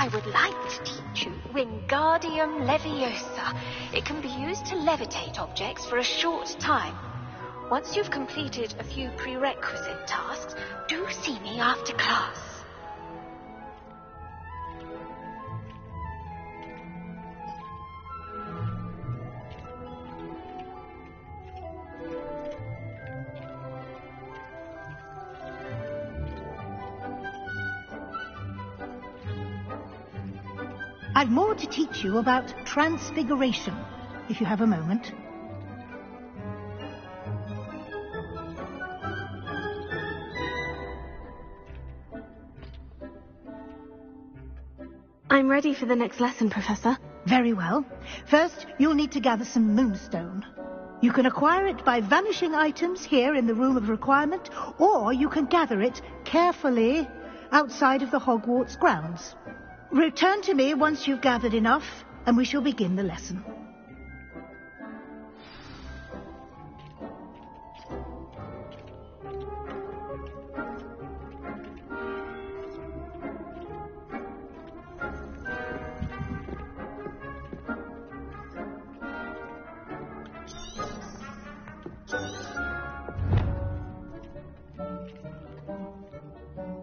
I would like to teach you Wingardium Leviosa. It can be used to levitate objects for a short time. Once you've completed a few prerequisite tasks, do see me after class. I've more to teach you about transfiguration, if you have a moment. I'm ready for the next lesson, Professor. Very well. First, you'll need to gather some moonstone. You can acquire it by vanishing items here in the Room of Requirement, or you can gather it carefully outside of the Hogwarts grounds. Return to me once you've gathered enough, and we shall begin the lesson.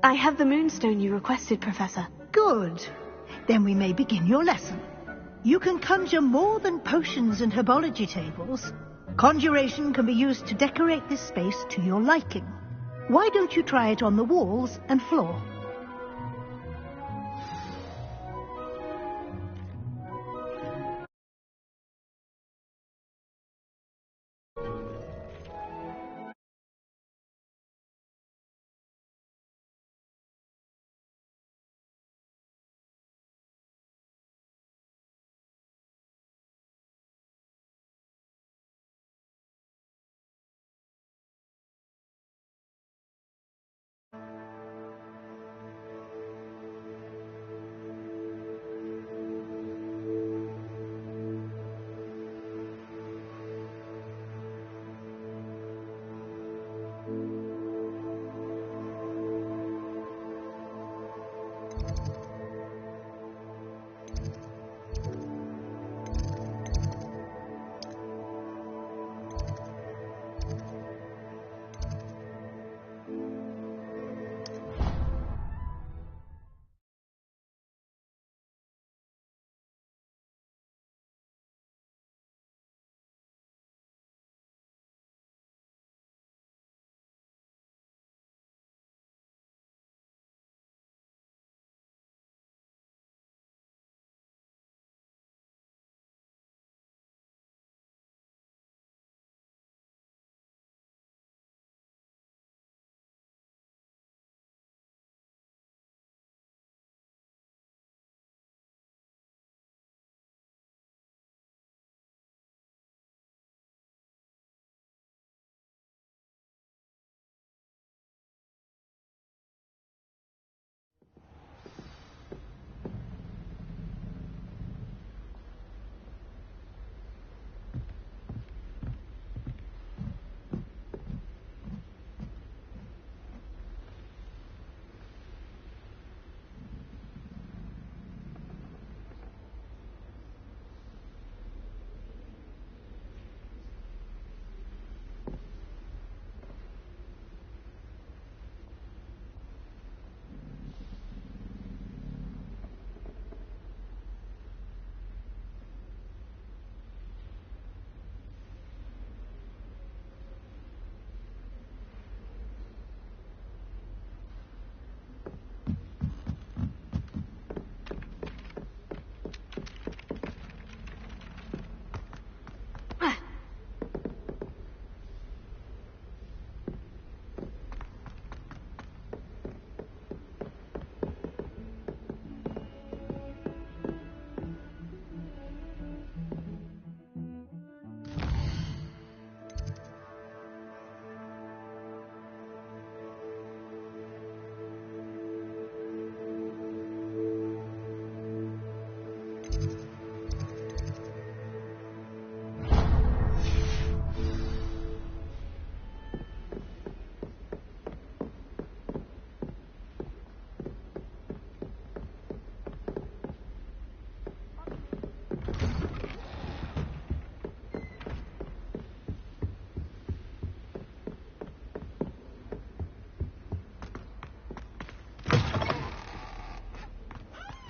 I have the moonstone you requested, Professor. Good. Then we may begin your lesson. You can conjure more than potions and herbology tables. Conjuration can be used to decorate this space to your liking. Why don't you try it on the walls and floor?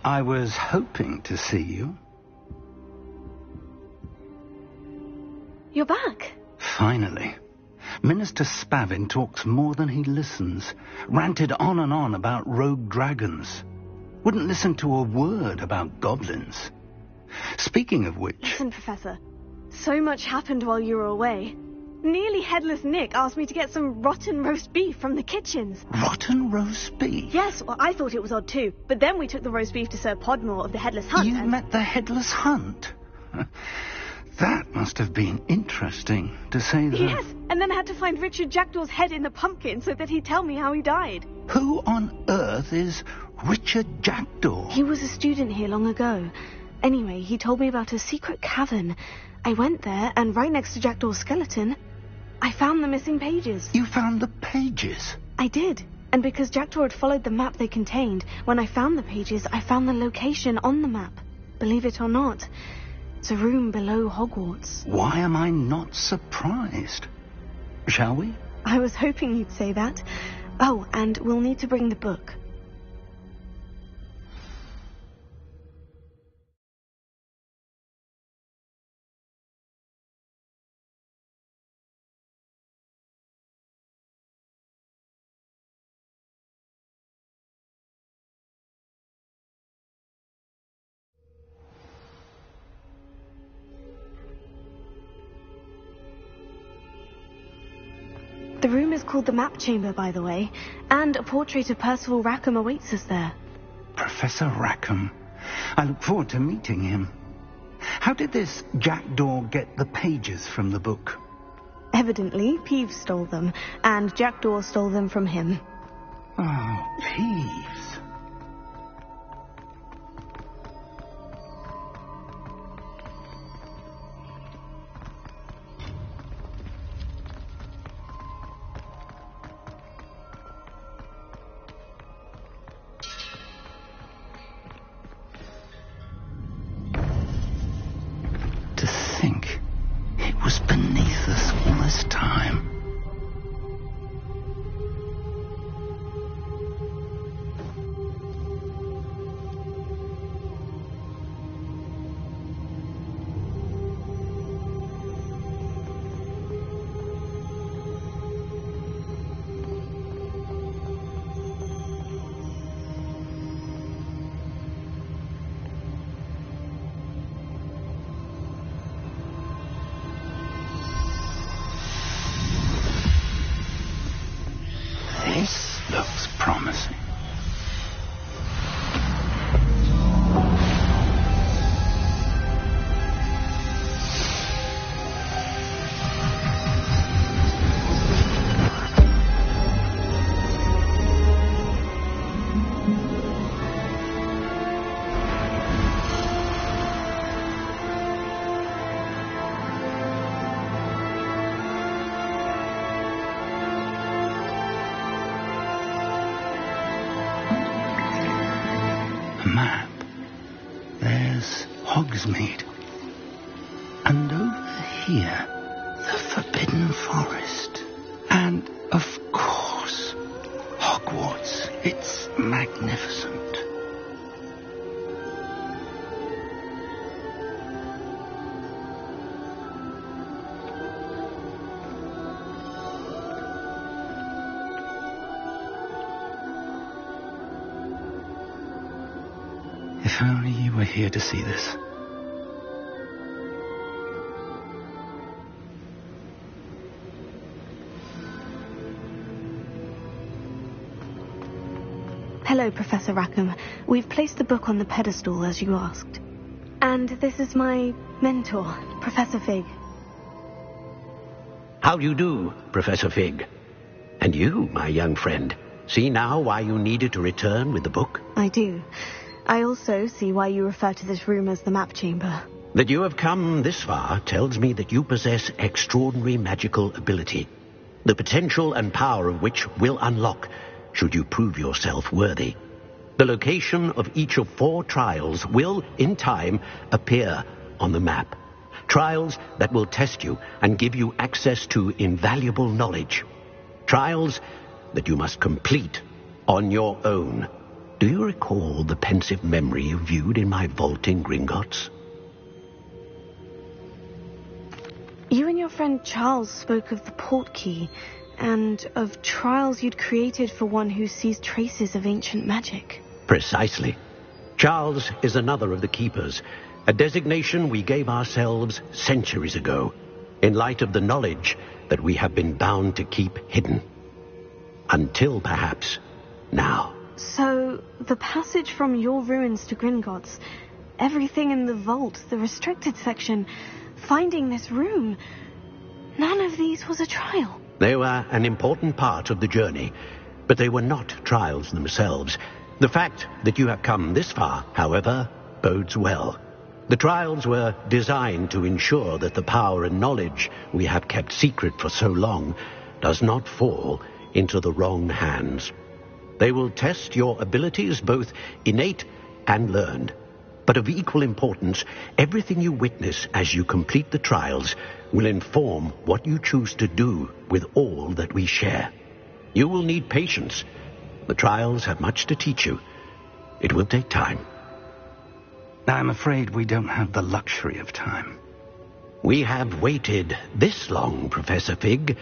I was hoping to see you. You're back. Finally. Minister Spavin talks more than he listens. Ranted on and on about rogue dragons. Wouldn't listen to a word about goblins. Speaking of which... Listen, Professor. So much happened while you were away. Nearly Headless Nick asked me to get some rotten roast beef from the kitchens. Rotten roast beef? Yes, well, I thought it was odd too. But then we took the roast beef to Sir Podmore of the Headless Hunt. You met the Headless Hunt? That must have been interesting, to say the... Yes, and then I had to find Richard Jackdaw's head in the pumpkin so that he'd tell me how he died. Who on earth is Richard Jackdaw? He was a student here long ago. Anyway, he told me about a secret cavern. I went there, and right next to Jackdaw's skeleton, I found the missing pages. You found the pages? I did. And because Jackdaw had followed the map they contained, when I found the pages, I found the location on the map. Believe it or not, it's a room below Hogwarts. Why am I not surprised? Shall we? I was hoping you'd say that. Oh, and we'll need to bring the book. The room is called the Map Chamber, by the way, and a portrait of Percival Rackham awaits us there. Professor Rackham. I look forward to meeting him. How did this Jackdaw get the pages from the book? Evidently, Peeves stole them, and Jackdaw stole them from him. Oh, Peeves. To think it was beneath us all this time. This looks promising. Map. There's Hogsmeade. And over here, the Forbidden Forest. And, of course, Hogwarts. It's magnificent. If only you were here to see this. Hello, Professor Rackham. We've placed the book on the pedestal, as you asked. And this is my mentor, Professor Fig. How do you do, Professor Fig? And you, my young friend, see now why you needed to return with the book? I do. I also see why you refer to this room as the Map Chamber. That you have come this far tells me that you possess extraordinary magical ability, the potential and power of which will unlock should you prove yourself worthy. The location of each of 4 trials will, in time, appear on the map. Trials that will test you and give you access to invaluable knowledge. Trials that you must complete on your own. Do you recall the pensive memory you viewed in my vault in Gringotts? You and your friend Charles spoke of the portkey, and of trials you'd created for one who sees traces of ancient magic. Precisely. Charles is another of the keepers, a designation we gave ourselves centuries ago, in light of the knowledge that we have been bound to keep hidden. Until, perhaps, now. So, the passage from your ruins to Gringotts, everything in the vault, the restricted section, finding this room, none of these was a trial. They were an important part of the journey, but they were not trials themselves. The fact that you have come this far, however, bodes well. The trials were designed to ensure that the power and knowledge we have kept secret for so long does not fall into the wrong hands. They will test your abilities, both innate and learned. But of equal importance, everything you witness as you complete the trials will inform what you choose to do with all that we share. You will need patience. The trials have much to teach you. It will take time. I'm afraid we don't have the luxury of time. We have waited this long, Professor Fig.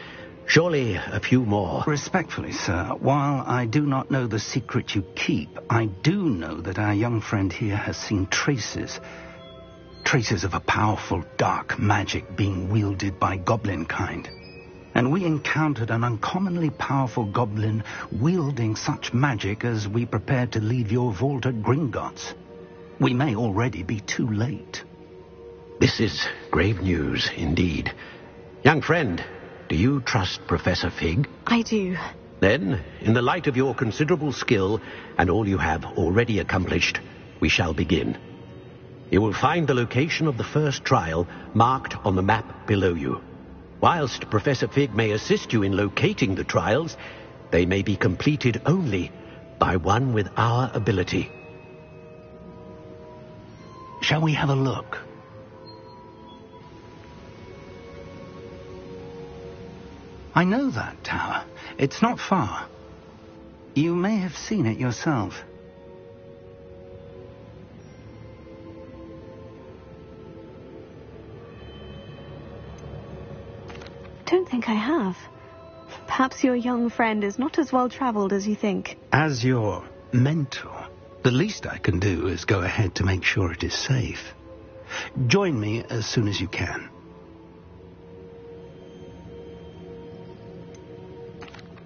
Surely a few more. Respectfully, sir, while I do not know the secret you keep, I do know that our young friend here has seen traces of a powerful dark magic being wielded by goblin kind. And we encountered an uncommonly powerful goblin wielding such magic as we prepared to leave your vault at Gringotts. We may already be too late. This is grave news indeed. Young friend, do you trust Professor Fig? I do. Then, in the light of your considerable skill and all you have already accomplished, we shall begin. You will find the location of the first trial marked on the map below you. Whilst Professor Fig may assist you in locating the trials, they may be completed only by one with our ability. Shall we have a look? I know that tower. It's not far. You may have seen it yourself. Don't think I have. Perhaps your young friend is not as well traveled as you think. As your mentor, the least I can do is go ahead to make sure it is safe. Join me as soon as you can.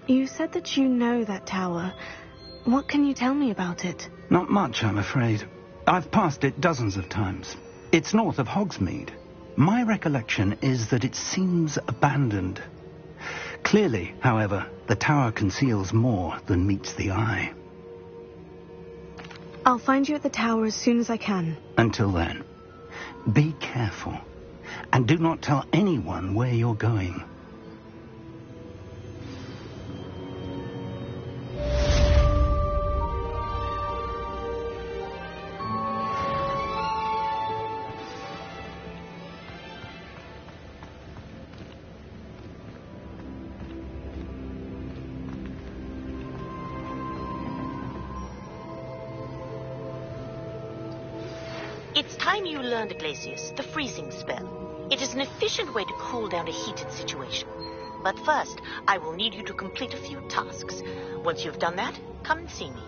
You said that you know that tower. What can you tell me about it? Not much, I'm afraid. I've passed it dozens of times. It's north of Hogsmeade. My recollection is that it seems abandoned. Clearly, however, the tower conceals more than meets the eye. I'll find you at the tower as soon as I can. Until then, be careful. And do not tell anyone where you're going. It's time you learned, Glacius, the freezing spell. It is an efficient way to cool down a heated situation. But first, I will need you to complete a few tasks. Once you've done that, come and see me.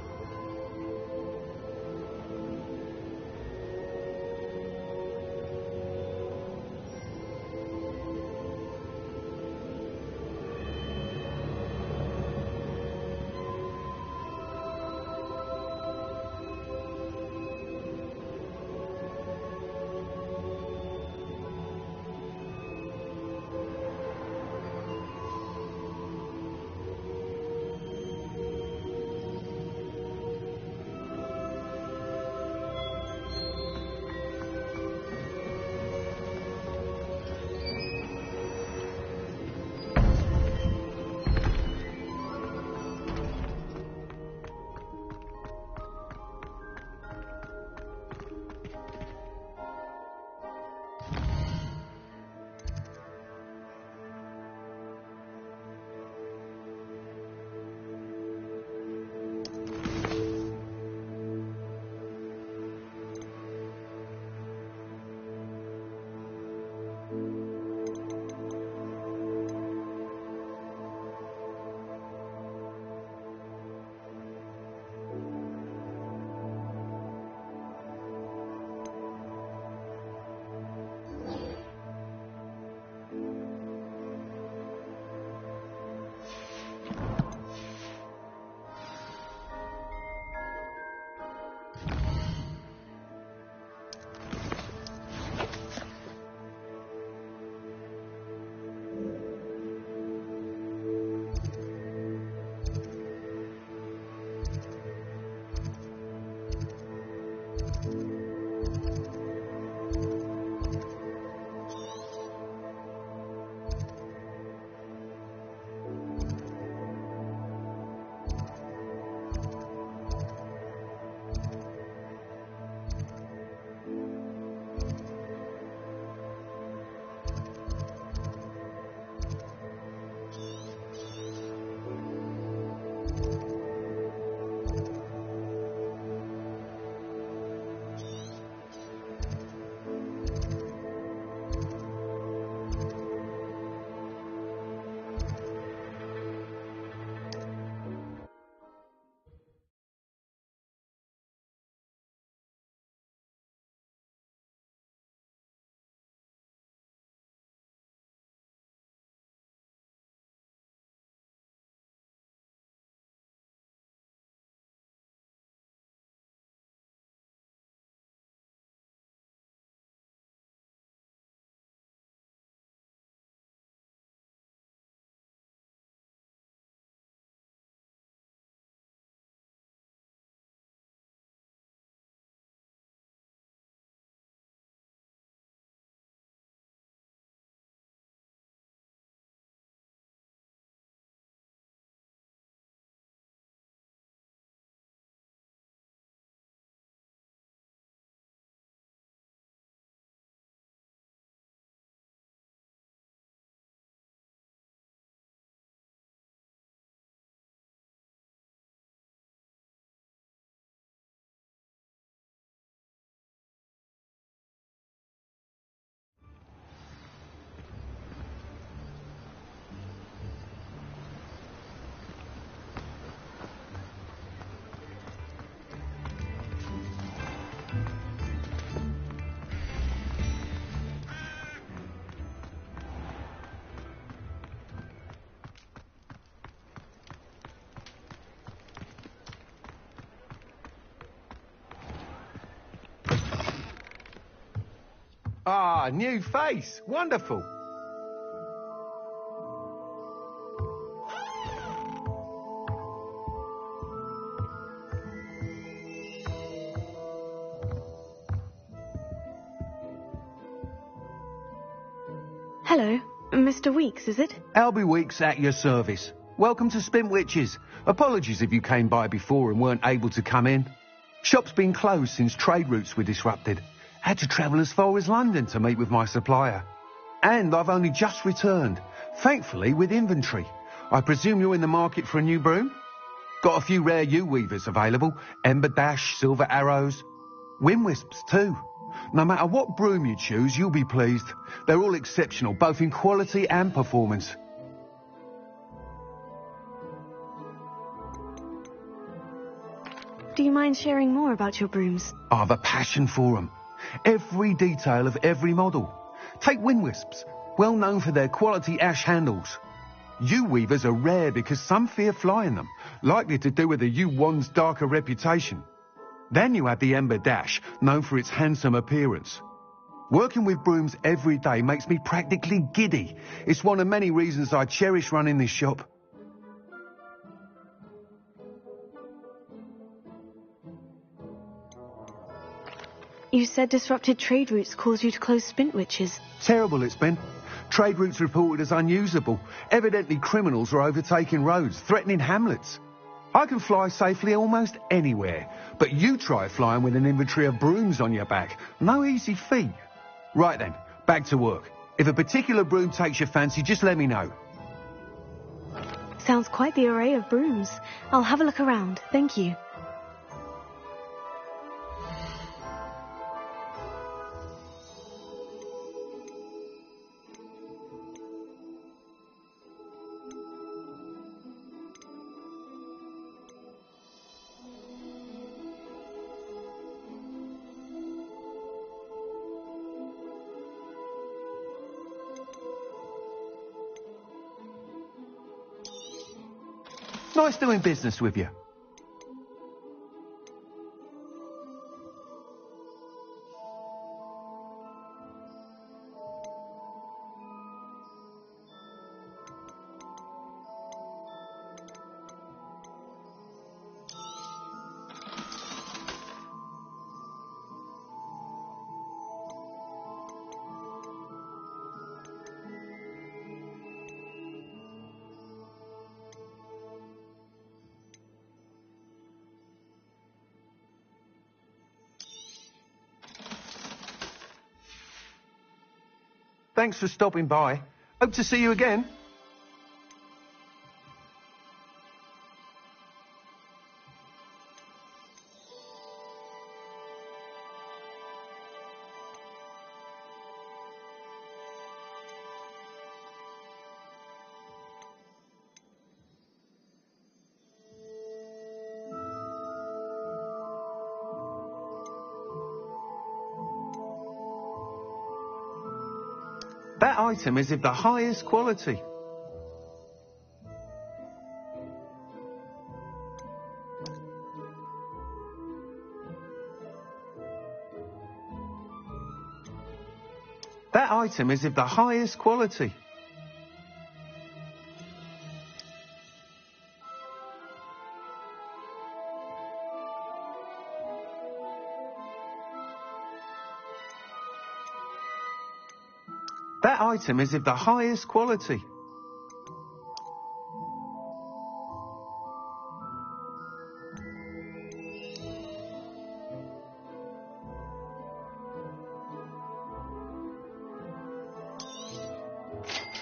Ah, new face. Wonderful. Hello, Mr. Weeks, is it? Albie Weeks at your service. Welcome to Spintwitches. Apologies if you came by before and weren't able to come in. Shop's been closed since trade routes were disrupted. Had to travel as far as London to meet with my supplier. And I've only just returned, thankfully with inventory. I presume you're in the market for a new broom? Got a few rare U-weavers available. Ember Dash, Silver Arrows. Wind Wisps too. No matter what broom you choose, you'll be pleased. They're all exceptional, both in quality and performance. Do you mind sharing more about your brooms? I've a passion for them. Every detail of every model. Take Wind Wisps, well known for their quality ash handles. U-weavers are rare because some fear flying them, likely to do with the U-wand's darker reputation. Then you have the Ember Dash, known for its handsome appearance. Working with brooms every day makes me practically giddy. It's one of many reasons I cherish running this shop. You said disrupted trade routes caused you to close Spintwitches. Terrible it's been. Trade routes reported as unusable. Evidently criminals are overtaking roads, threatening hamlets. I can fly safely almost anywhere, but you try flying with an inventory of brooms on your back. No easy feat. Right then, back to work. If a particular broom takes your fancy, just let me know. Sounds quite the array of brooms. I'll have a look around, thank you. Nice doing business with you. Thanks for stopping by. Hope to see you again. That item is of the highest quality. That item is of the highest quality. That item is of the highest quality.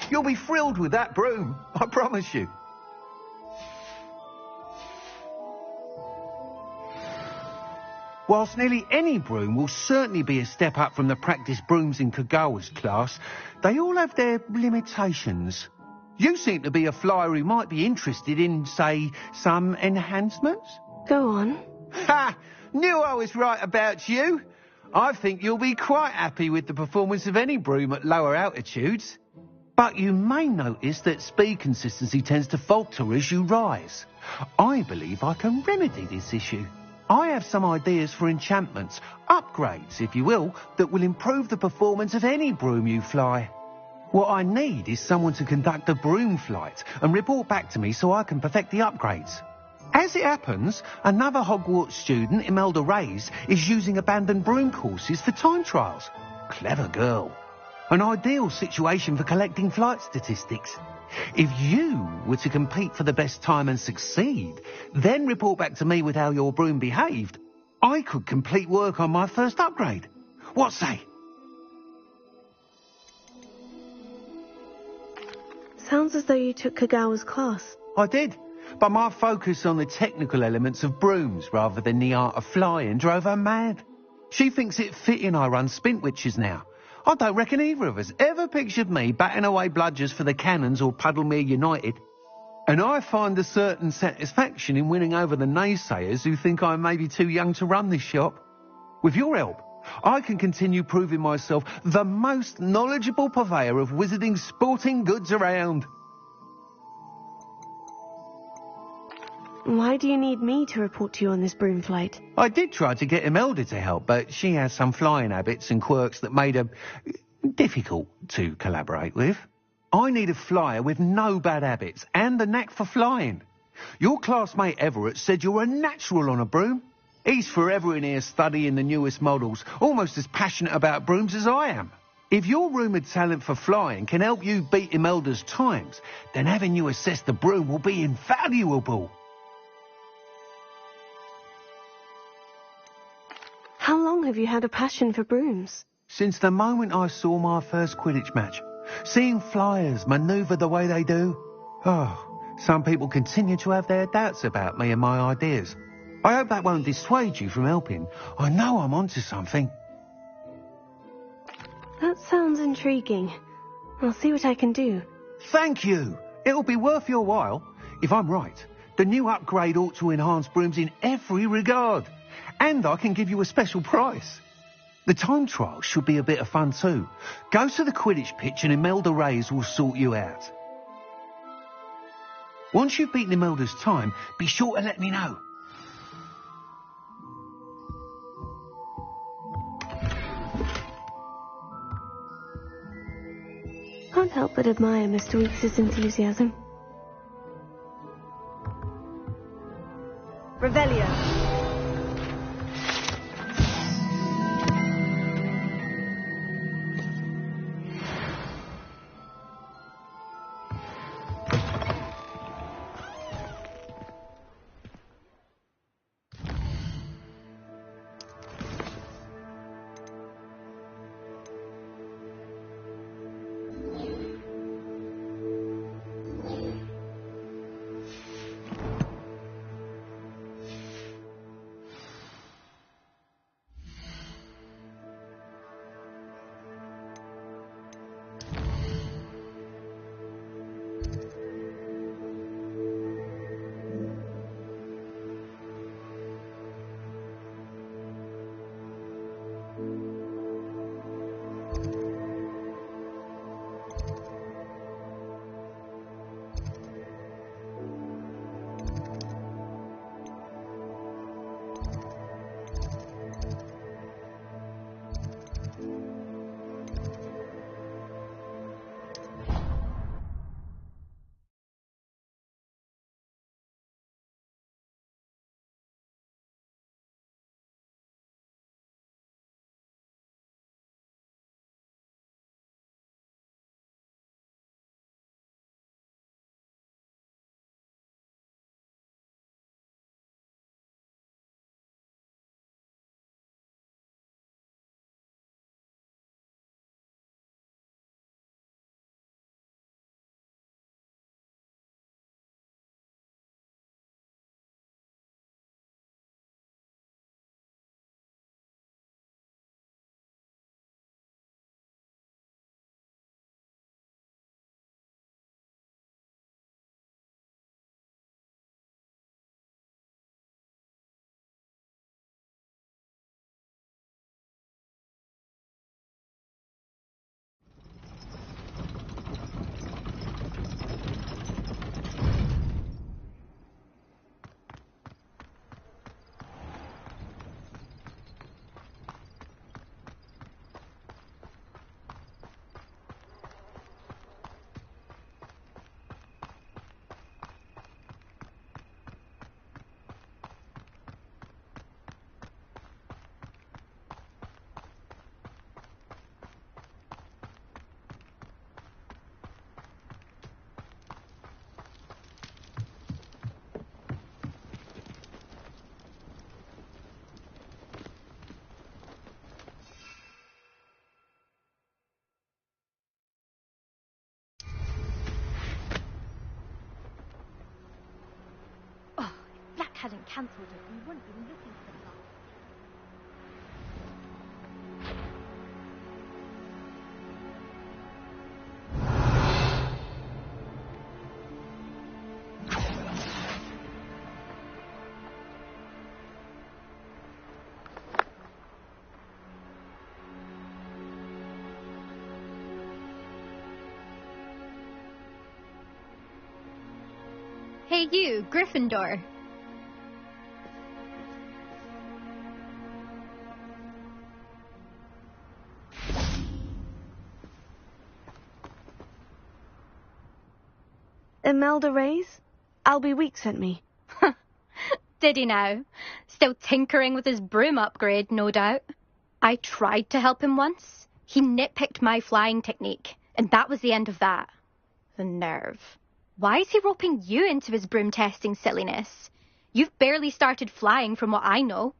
You'll be thrilled with that broom, I promise you. Whilst nearly any broom will certainly be a step up from the practice brooms in Kagawa's class, they all have their limitations. You seem to be a flyer who might be interested in, say, some enhancements? Go on. Ha! Knew I was right about you. I think you'll be quite happy with the performance of any broom at lower altitudes. But you may notice that speed consistency tends to falter as you rise. I believe I can remedy this issue. I have some ideas for enchantments, upgrades, if you will, that will improve the performance of any broom you fly. What I need is someone to conduct a broom flight and report back to me so I can perfect the upgrades. As it happens, another Hogwarts student, Imelda Reyes, is using abandoned broom courses for time trials. Clever girl. An ideal situation for collecting flight statistics. If you were to compete for the best time and succeed, then report back to me with how your broom behaved, I could complete work on my first upgrade. What say? Sounds as though you took Kagawa's class. I did, but my focus on the technical elements of brooms rather than the art of flying drove her mad. She thinks it fitting I run Spintwitches now. I don't reckon either of us ever pictured me batting away bludgers for the Cannons or Puddlemere United. And I find a certain satisfaction in winning over the naysayers who think I may be too young to run this shop. With your help, I can continue proving myself the most knowledgeable purveyor of wizarding sporting goods around. Why do you need me to report to you on this broom flight? I did try to get Imelda to help, but she has some flying habits and quirks that made her difficult to collaborate with. I need a flyer with no bad habits and a knack for flying. Your classmate Everett said you're a natural on a broom. He's forever in here studying the newest models, almost as passionate about brooms as I am. If your rumoured talent for flying can help you beat Imelda's times, then having you assess the broom will be invaluable. How long have you had a passion for brooms? Since the moment I saw my first Quidditch match. Seeing flyers manoeuvre the way they do. Oh, some people continue to have their doubts about me and my ideas. I hope that won't dissuade you from helping. I know I'm onto something. That sounds intriguing. I'll see what I can do. Thank you. It'll be worth your while. If I'm right, the new upgrade ought to enhance brooms in every regard. And I can give you a special price. The time trial should be a bit of fun too. Go to the Quidditch pitch and Imelda Reyes will sort you out. Once you've beaten Imelda's time, be sure to let me know. Can't help but admire Mr. Weekes' enthusiasm. Revelio. hadn't cancelled it, we wouldn't be looking for the class. Hey you, Gryffindor. Imelda Reyes? Albie Week sent me. Did he now? Still tinkering with his broom upgrade, no doubt. I tried to help him once. He nitpicked my flying technique, and that was the end of that. The nerve. Why is he roping you into his broom testing silliness? You've barely started flying from what I know.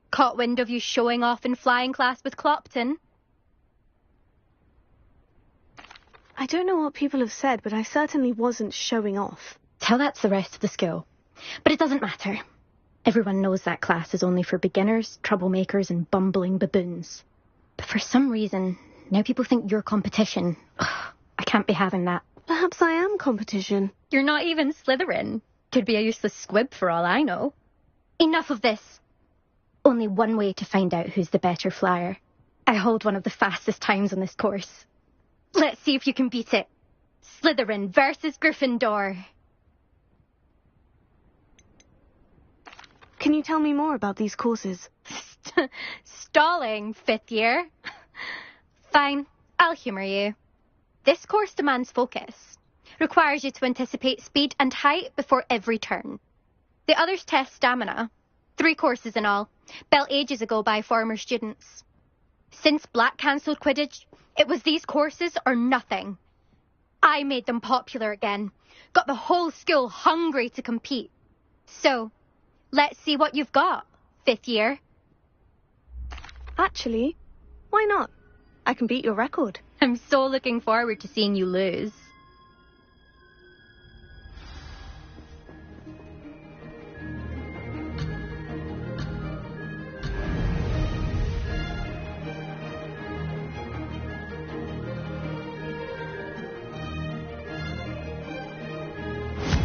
Caught wind of you showing off in flying class with Clopton. I don't know what people have said, but I certainly wasn't showing off. Tell that to the rest of the school. But it doesn't matter. Everyone knows that class is only for beginners, troublemakers, and bumbling baboons. But for some reason, now people think you're competition. Ugh, I can't be having that. Perhaps I am competition. You're not even Slytherin. Could be a useless squib for all I know. Enough of this. Only one way to find out who's the better flyer. I hold one of the fastest times on this course. Let's see if you can beat it. Slytherin versus Gryffindor. Can you tell me more about these courses? Stalling, 5th year. Fine, I'll humour you. This course demands focus. Requires you to anticipate speed and height before every turn. The others test stamina. 3 courses in all, built ages ago by former students. Since Black cancelled Quidditch, it was these courses or nothing. I made them popular again. Got the whole school hungry to compete. So, let's see what you've got, 5th year. Actually, why not? I can beat your record. I'm so looking forward to seeing you lose.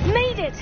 Made it!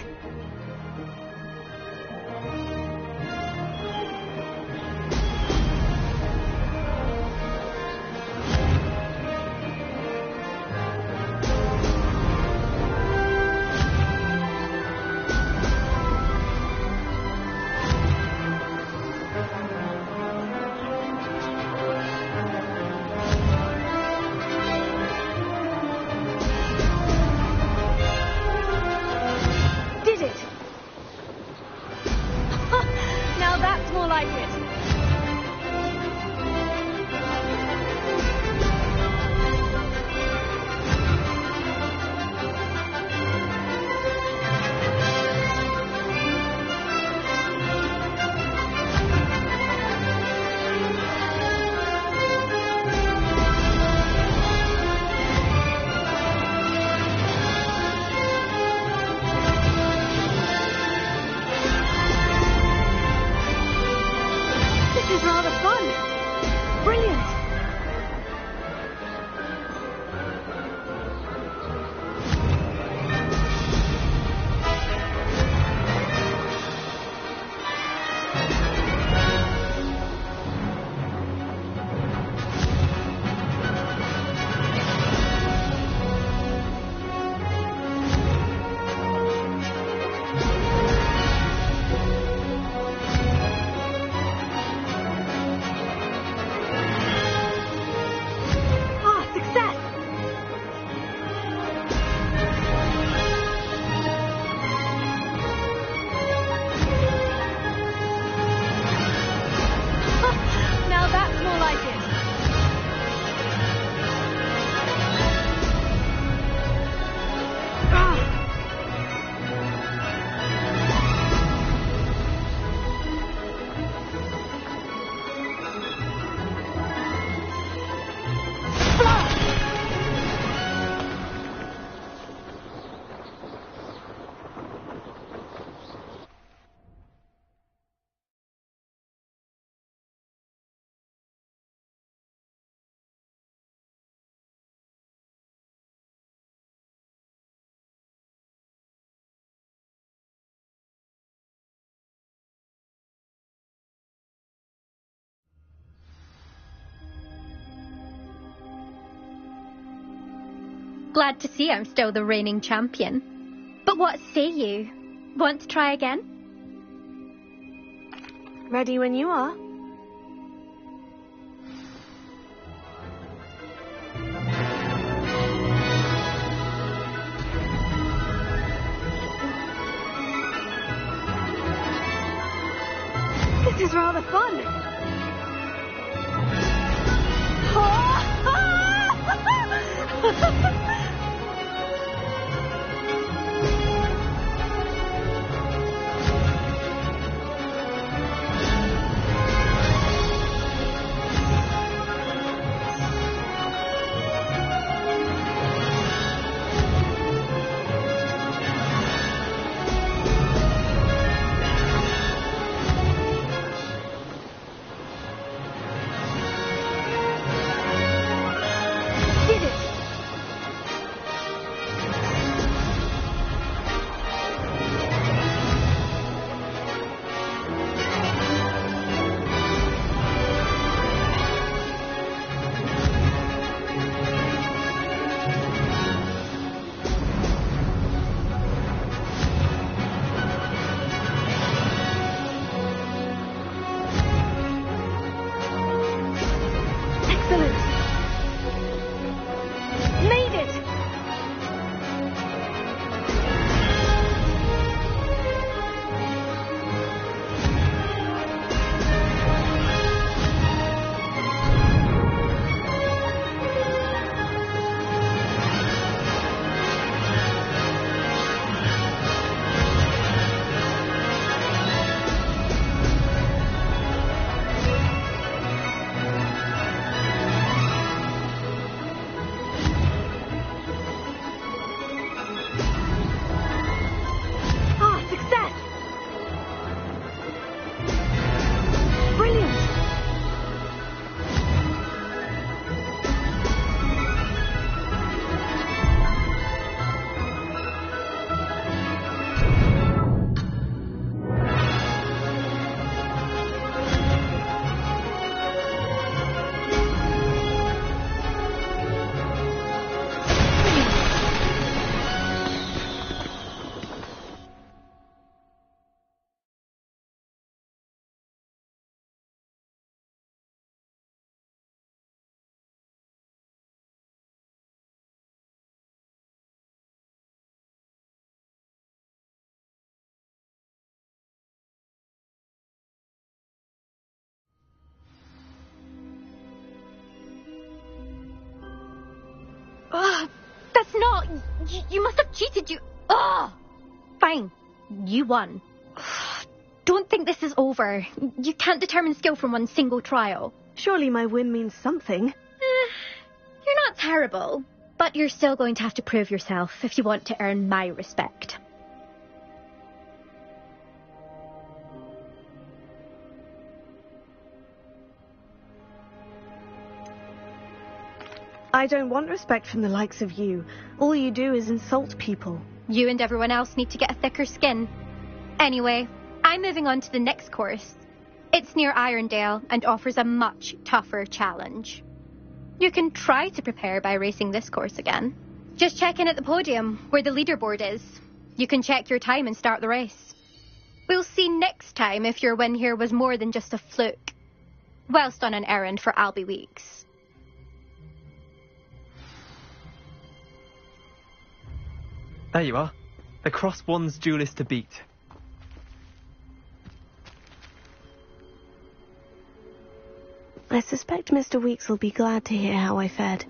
Glad to see I'm still the reigning champion. But what say you? Want to try again? Ready when you are. This is rather fun. That's not... You must have cheated, you... Ugh! Fine. You won. Don't think this is over. You can't determine skill from one single trial. Surely my win means something. You're not terrible, but you're still going to have to prove yourself if you want to earn my respect. I don't want respect from the likes of you. All you do is insult people. You and everyone else need to get a thicker skin. Anyway, I'm moving on to the next course. It's near Irondale and offers a much tougher challenge. You can try to prepare by racing this course again. Just check in at the podium, where the leaderboard is. You can check your time and start the race. We'll see next time if your win here was more than just a fluke. Whilst on an errand for Albie Weeks. There you are. The Cross One's duelist to beat. I suspect Mr. Weeks will be glad to hear how I fared.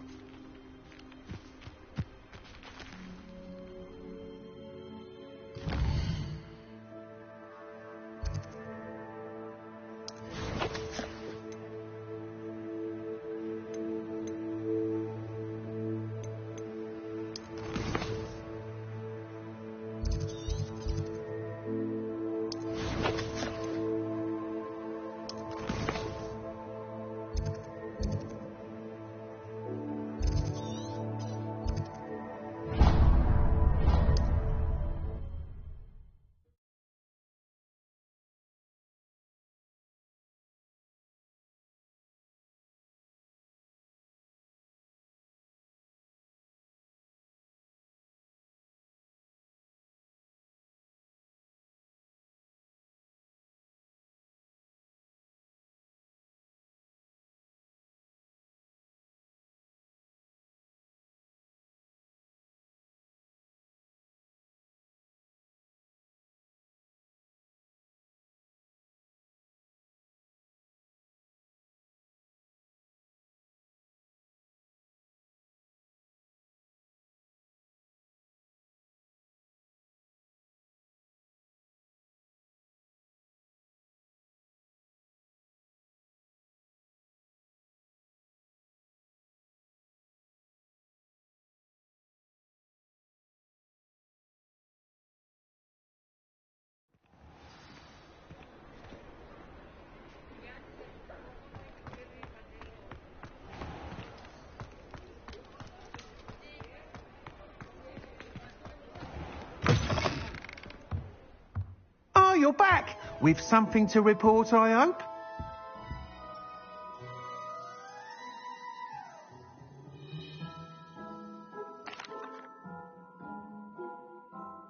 you're back. With something to report, I hope?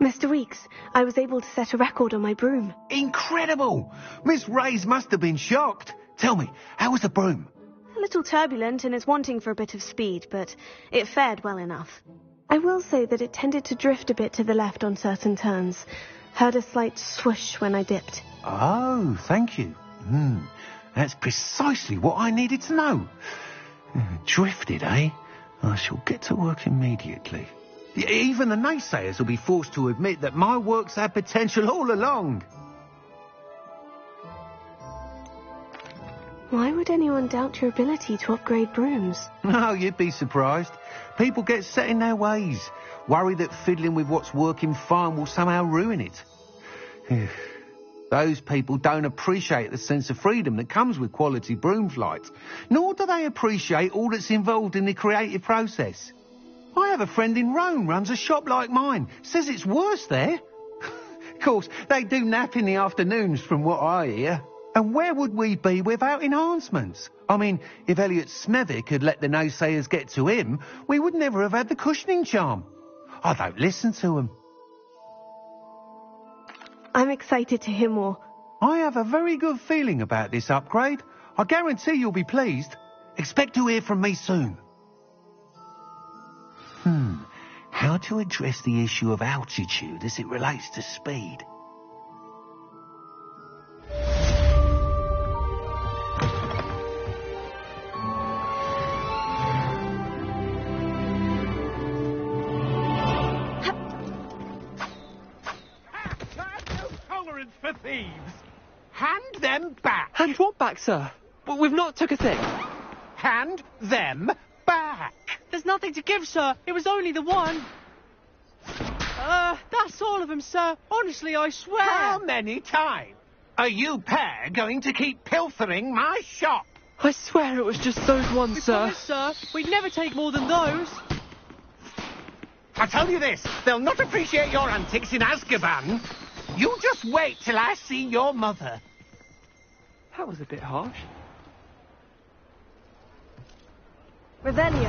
Mr. Weeks, I was able to set a record on my broom. Incredible! Miss Reyes must have been shocked. Tell me, how was the broom? A little turbulent and is wanting for a bit of speed, but it fared well enough. I will say that it tended to drift a bit to the left on certain turns. Heard a slight swoosh when I dipped. Oh, thank you. That's precisely what I needed to know. Drifted, eh? I shall get to work immediately. Even the naysayers will be forced to admit that my work's had potential all along. Why would anyone doubt your ability to upgrade brooms? Oh, you'd be surprised. People get set in their ways, worry that fiddling with what's working fine will somehow ruin it. Those people don't appreciate the sense of freedom that comes with quality broom flights, nor do they appreciate all that's involved in the creative process. I have a friend in Rome runs a shop like mine. Says it's worse there. Of course, they do nap in the afternoons from what I hear. And where would we be without enhancements? I mean, if Elliot Smethwick had let the naysayers get to him, we would never have had the cushioning charm. I don't listen to them. I'm excited to hear more. I have a very good feeling about this upgrade. I guarantee you'll be pleased. Expect to hear from me soon. How to address the issue of altitude as it relates to speed? No tolerance for thieves. Hand them back. Hand what back, sir? Well, we've not took a thing. Hand them back. There's nothing to give, sir. It was only the one. That's all of them, sir. Honestly, I swear. How many times are you pair going to keep pilfering my shop? I swear it was just those ones, We sir. promise, sir. We'd never take more than those. I tell you this, they'll not appreciate your antics in Azkaban. You just wait till I see your mother. That was a bit harsh. Revelio.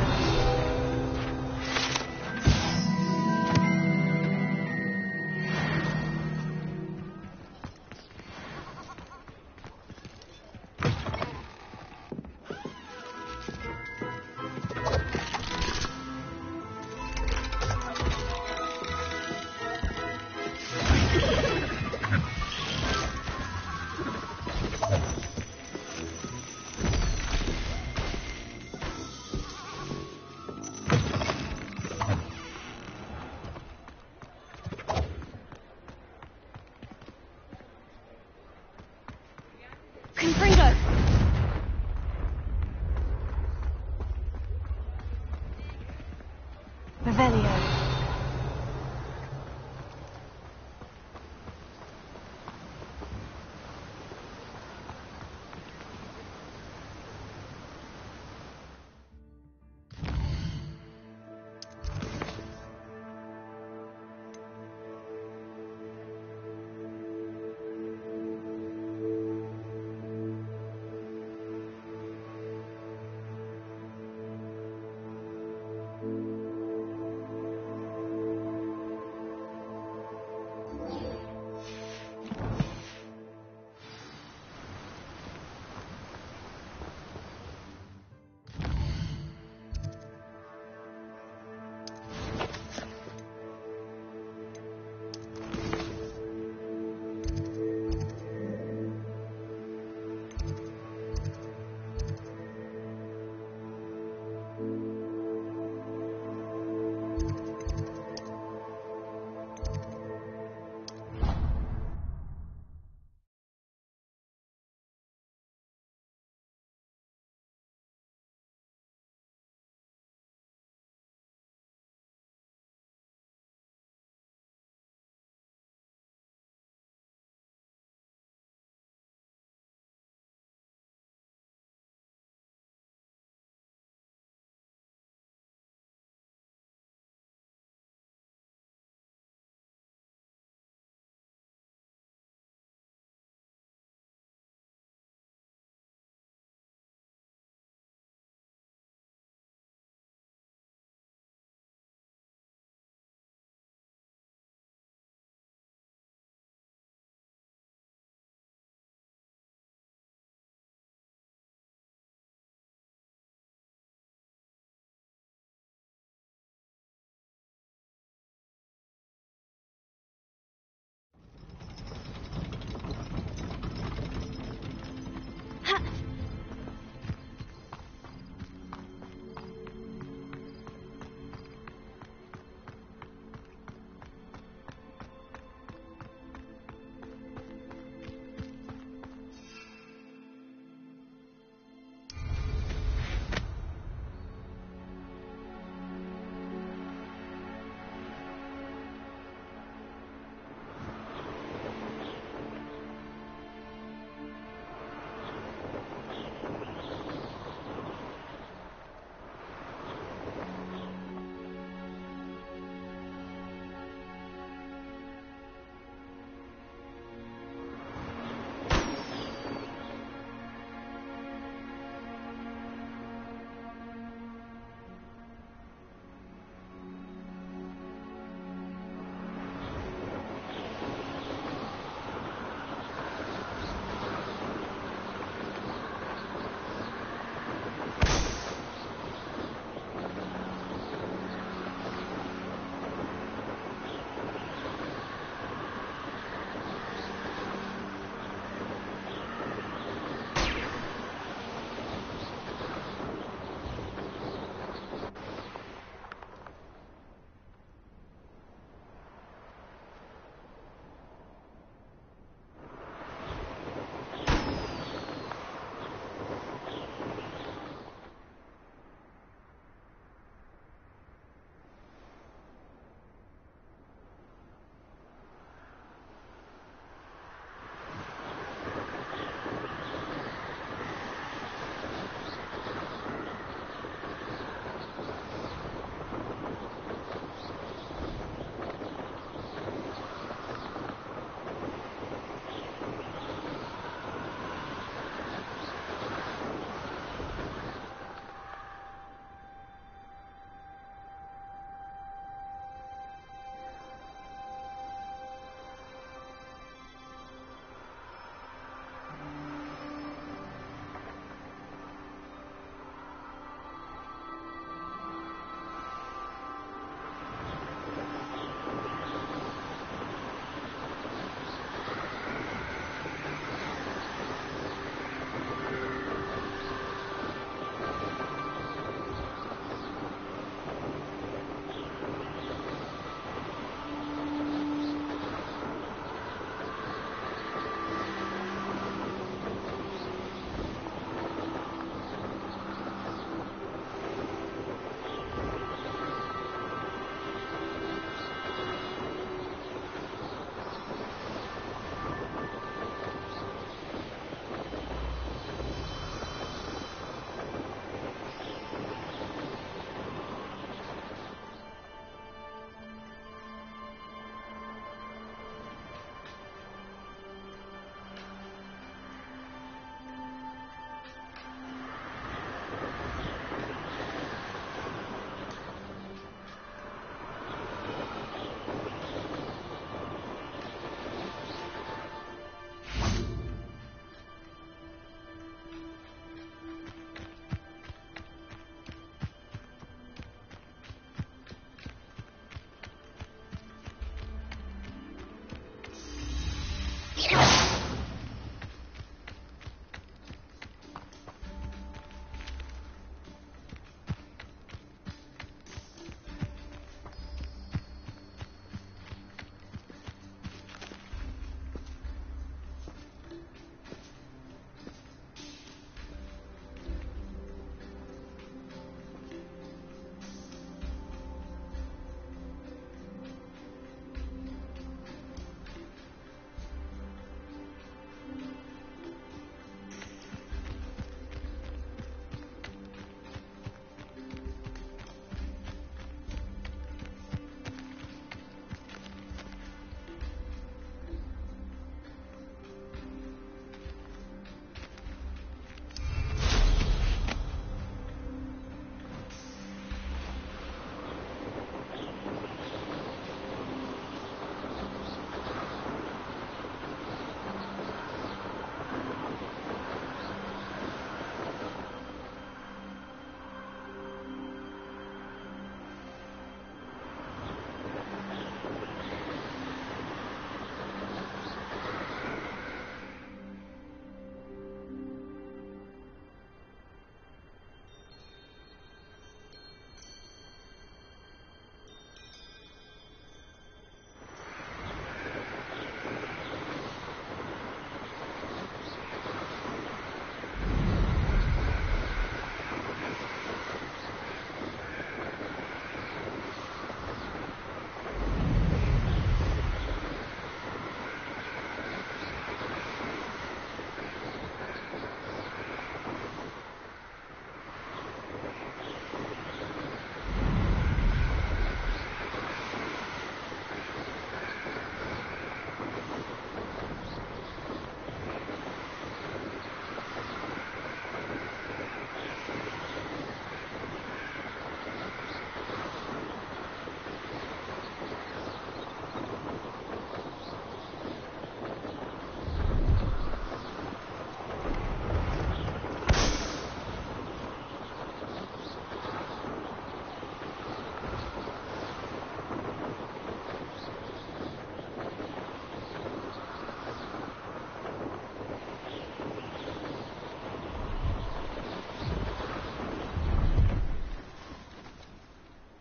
Revelio.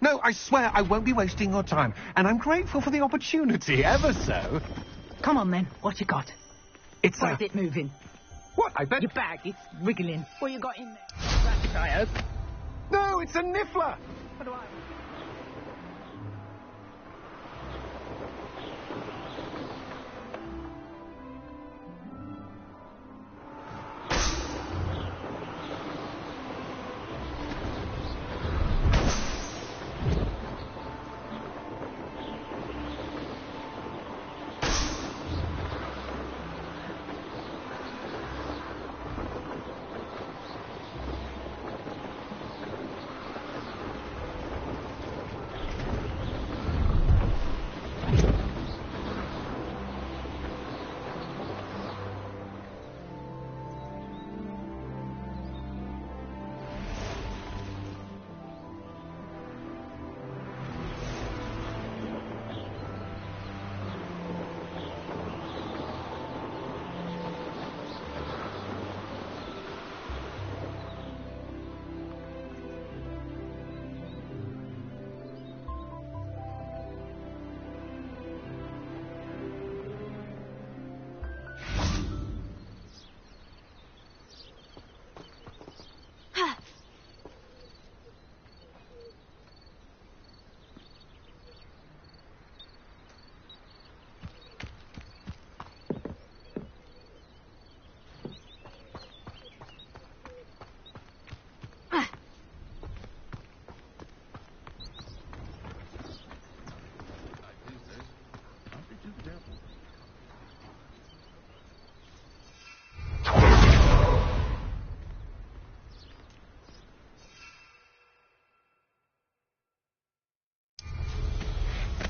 No, I swear I won't be wasting your time, and I'm grateful for the opportunity, ever so. Come on, then. What you got? It's Why is it moving? What? I bet... Your bag, it's wriggling. What you got in there? Rabbit, I hope. No, it's a niffler! What do I...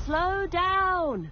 Slow down!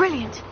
Brilliant.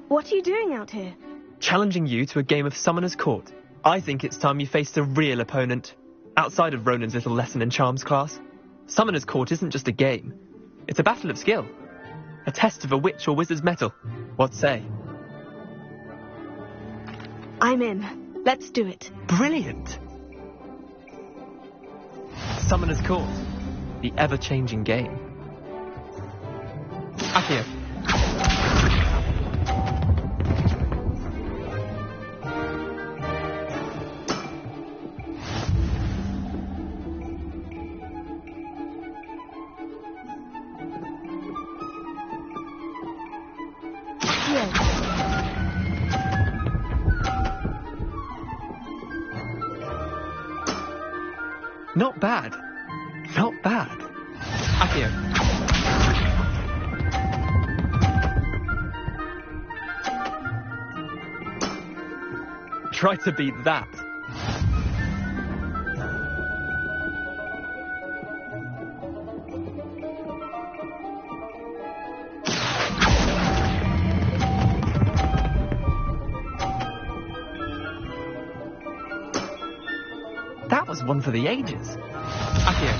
What are you doing out here? Challenging you to a game of Summoner's Court. I think it's time you faced a real opponent. Outside of Ronan's little lesson in charms class. Summoner's Court isn't just a game. It's a battle of skill. A test of a witch or wizard's mettle. What say? I'm in. Let's do it. Brilliant! Summoner's Court. The ever-changing game. Akio. Not bad. Not bad. Akio. Try to beat that. That was one for the ages. Akio.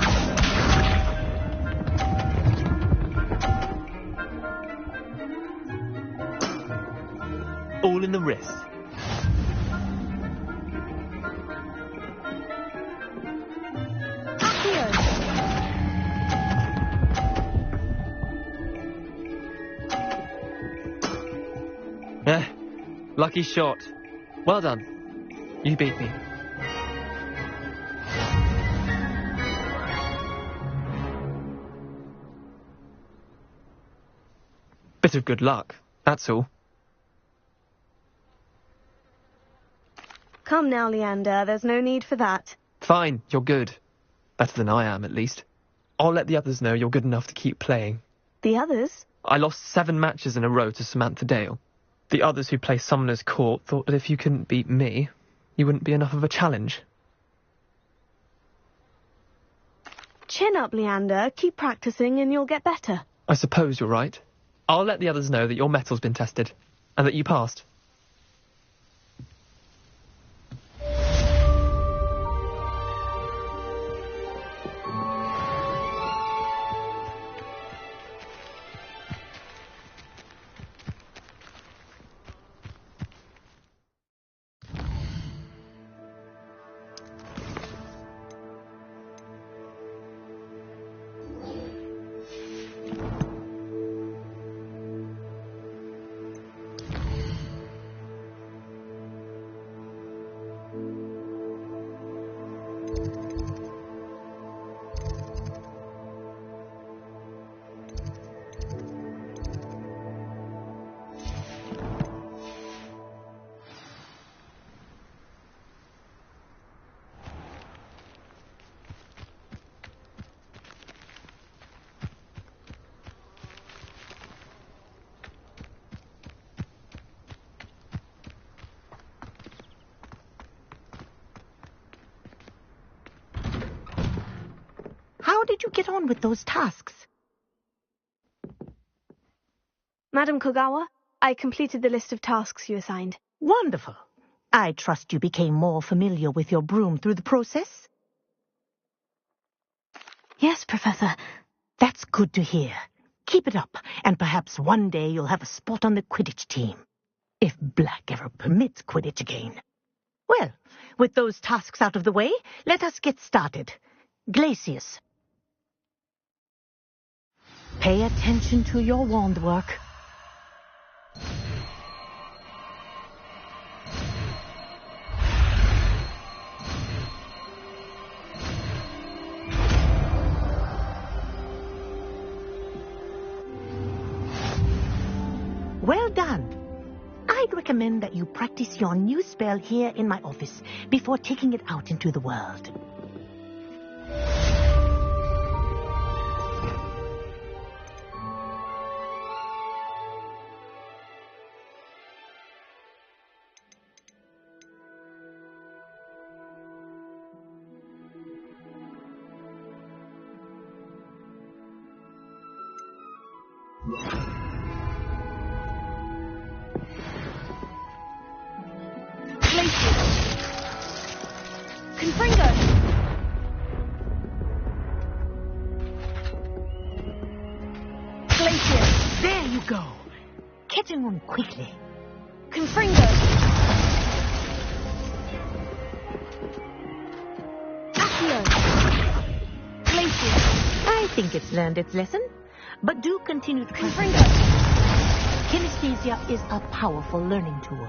All in the wrist. Lucky shot. Well done. You beat me. Bit of good luck, that's all. Come now, Leander, there's no need for that. Fine, you're good. Better than I am, at least. I'll let the others know you're good enough to keep playing. The others? I lost 7 matches in a row to Samantha Dale. The others who play Summoner's Court thought that if you couldn't beat me, you wouldn't be enough of a challenge. Chin up, Leander. Keep practicing and you'll get better. I suppose you're right. I'll let the others know that your metal's been tested, and that you passed. How did you get on with those tasks? Madam Kogawa, I completed the list of tasks you assigned. Wonderful. I trust you became more familiar with your broom through the process? Yes, Professor. That's good to hear. Keep it up, and perhaps one day you'll have a spot on the Quidditch team. If Black ever permits Quidditch again. Well, with those tasks out of the way, let us get started. Glacius. Pay attention to your wand work. Well done. I'd recommend that you practice your new spell here in my office before taking it out into the world. Confringo! Glacier! There you go! Get him on quickly. Confringo! Accio! Glacier! I think it's learned its lesson, but do continue to Confringo! Kinesthesia is a powerful learning tool.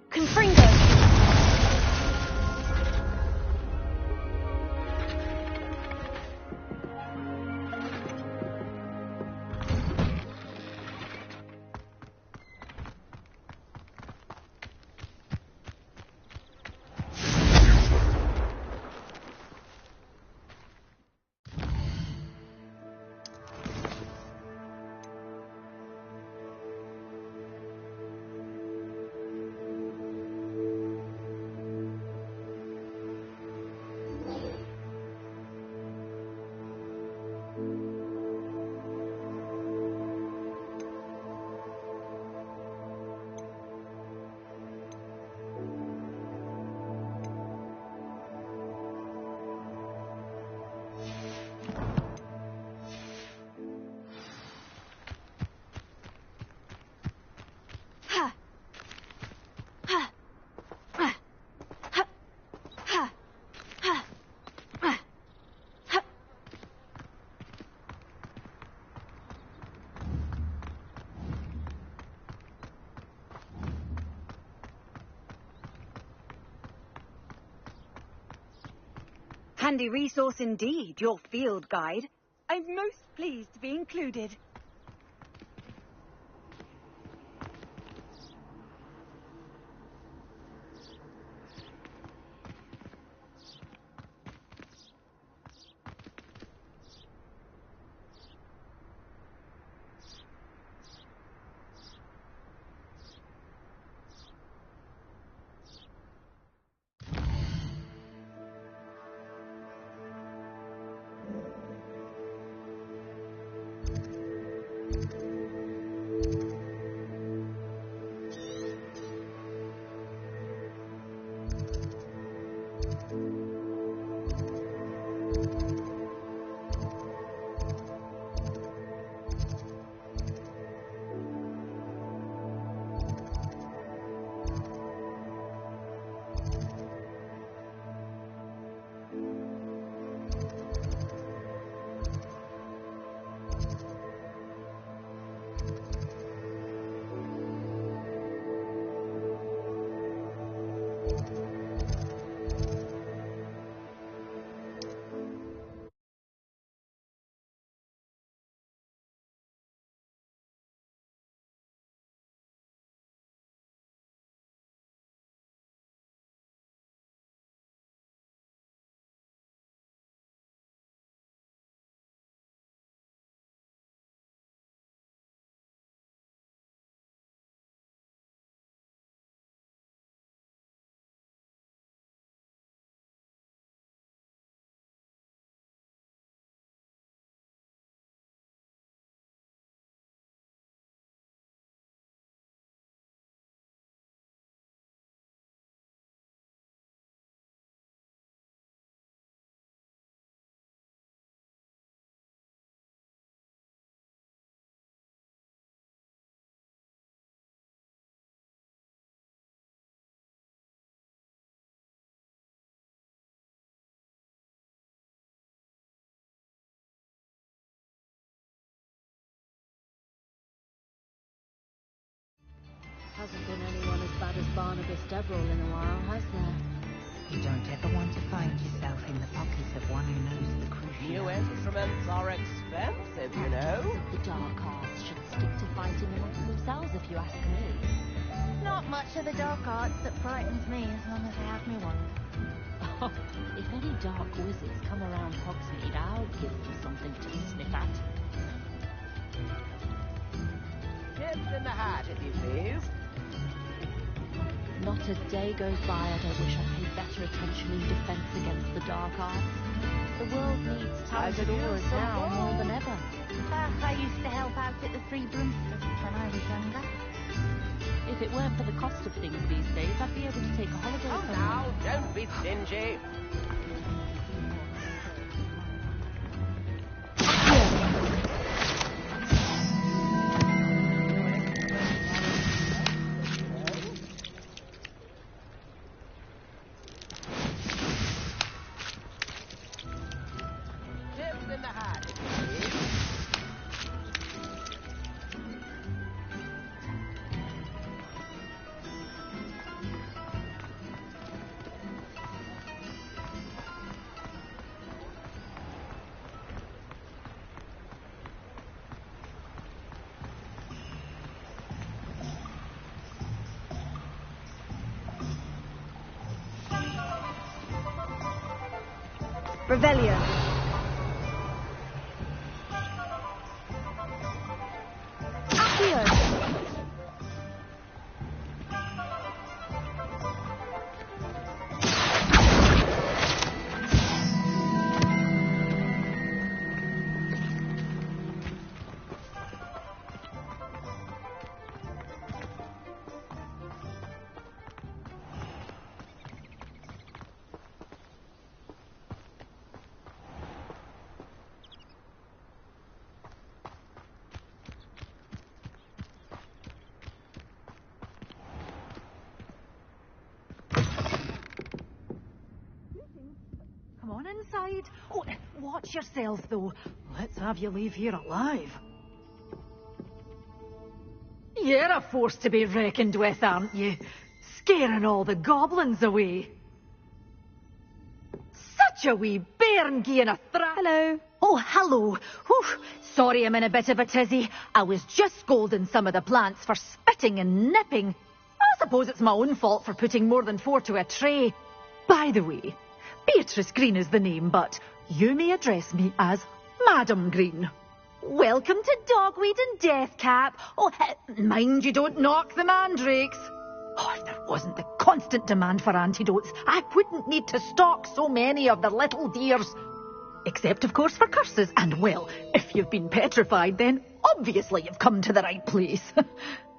Confringo! Handy resource indeed, your field guide. I'm most pleased to be included. Hasn't been anyone as bad as Barnabas Deverell in a while, has there? You don't ever want to find yourself in the pockets of one who knows the crucial. New instruments are expensive, you know. The dark arts should stick to fighting amongst themselves, if you ask me. Not much of the dark arts that frightens me as long as I have me one. Oh, if any dark wizards come around Hogsmeade, I'll give them something to sniff at. Tips in the hat, if you please. Not a day goes by I don't wish I paid better attention in defense against the dark arts. The world needs talented aurors now more than ever. I used to help out at the Three Broomsticks when I was younger. If it weren't for the cost of things these days, I'd be able to take a holiday somewhere. Now, don't be stingy. Revelio. Come on inside. Oh, watch yourself, though. Let's have you leave here alive. You're a force to be reckoned with, aren't you? Scaring all the goblins away. Such a wee bairn gieing a Hello. Oh, hello. Whew. Sorry I'm in a bit of a tizzy. I was just scolding some of the plants for spitting and nipping. I suppose it's my own fault for putting more than 4 to a tray. By the way, Beatrice Green is the name, but you may address me as Madam Green. Welcome to Dogweed and Deathcap. Oh, mind you don't knock the mandrakes. Oh, if there wasn't the constant demand for antidotes, I wouldn't need to stock so many of the little dears. Except, of course, for curses. And, well, if you've been petrified, then obviously you've come to the right place.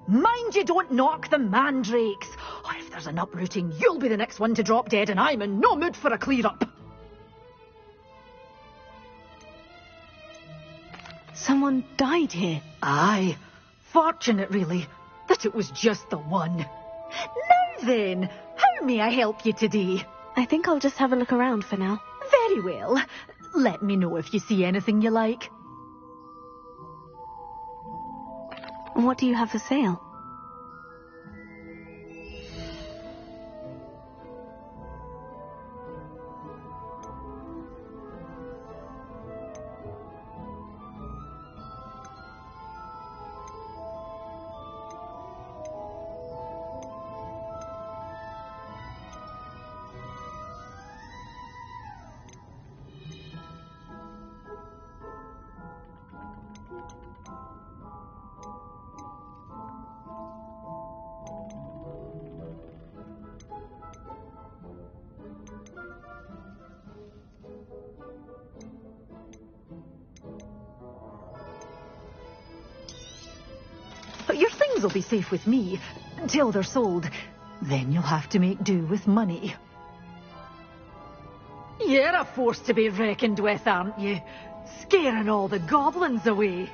Mind you don't knock the mandrakes. Oh, if there's an uprooting, you'll be the next one to drop dead, and I'm in no mood for a clear-up. Someone died here. Aye. Fortunate, really, that it was just the one. Now then, how may I help you today? I think I'll just have a look around for now. Very well. Let me know if you see anything you like. What do you have for sale? Your things will be safe with me until they're sold. Then you'll have to make do with money. You're a force to be reckoned with, aren't you? Scaring all the goblins away.